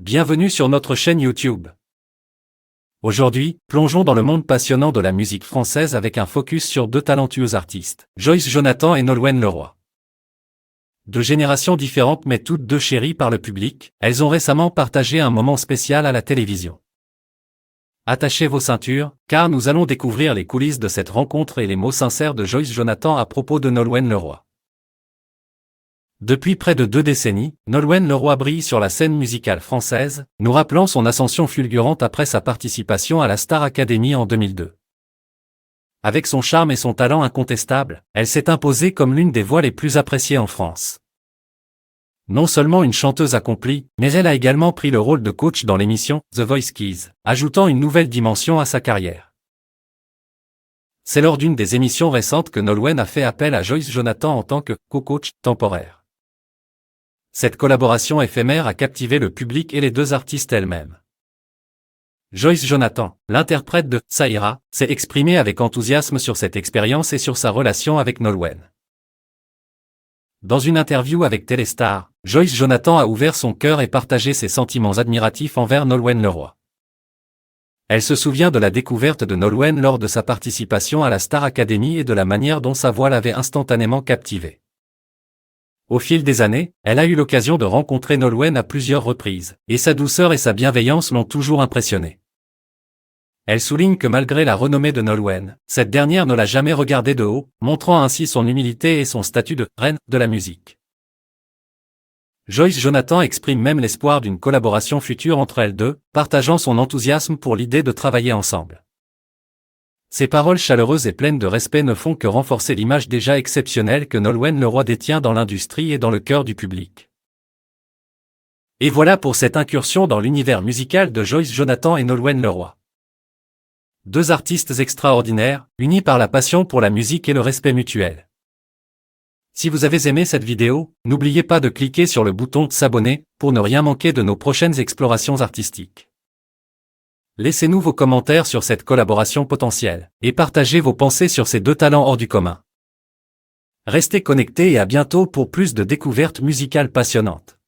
Bienvenue sur notre chaîne YouTube. Aujourd'hui, plongeons dans le monde passionnant de la musique française avec un focus sur deux talentueux artistes, Joyce Jonathan et Nolwenn Leroy. Deux générations différentes mais toutes deux chéries par le public, elles ont récemment partagé un moment spécial à la télévision. Attachez vos ceintures, car nous allons découvrir les coulisses de cette rencontre et les mots sincères de Joyce Jonathan à propos de Nolwenn Leroy. Depuis près de 2 décennies, Nolwenn Leroy brille sur la scène musicale française, nous rappelant son ascension fulgurante après sa participation à la Star Academy en 2002. Avec son charme et son talent incontestable, elle s'est imposée comme l'une des voix les plus appréciées en France. Non seulement une chanteuse accomplie, mais elle a également pris le rôle de coach dans l'émission The Voice Kids, ajoutant une nouvelle dimension à sa carrière. C'est lors d'une des émissions récentes que Nolwenn a fait appel à Joyce Jonathan en tant que co-coach temporaire. Cette collaboration éphémère a captivé le public et les deux artistes elles-mêmes. Joyce Jonathan, l'interprète de Ça ira, s'est exprimée avec enthousiasme sur cette expérience et sur sa relation avec Nolwenn. Dans une interview avec Téléstar, Joyce Jonathan a ouvert son cœur et partagé ses sentiments admiratifs envers Nolwenn Leroy. Elle se souvient de la découverte de Nolwenn lors de sa participation à la Star Academy et de la manière dont sa voix l'avait instantanément captivée. Au fil des années, elle a eu l'occasion de rencontrer Nolwenn à plusieurs reprises, et sa douceur et sa bienveillance l'ont toujours impressionnée. Elle souligne que malgré la renommée de Nolwenn, cette dernière ne l'a jamais regardée de haut, montrant ainsi son humilité et son statut de « reine » de la musique. Joyce Jonathan exprime même l'espoir d'une collaboration future entre elles deux, partageant son enthousiasme pour l'idée de travailler ensemble. Ces paroles chaleureuses et pleines de respect ne font que renforcer l'image déjà exceptionnelle que Nolwenn Leroy détient dans l'industrie et dans le cœur du public. Et voilà pour cette incursion dans l'univers musical de Joyce Jonathan et Nolwenn Leroy. Deux artistes extraordinaires, unis par la passion pour la musique et le respect mutuel. Si vous avez aimé cette vidéo, n'oubliez pas de cliquer sur le bouton « S'abonner » pour ne rien manquer de nos prochaines explorations artistiques. Laissez-nous vos commentaires sur cette collaboration potentielle, et partagez vos pensées sur ces deux talents hors du commun. Restez connectés et à bientôt pour plus de découvertes musicales passionnantes.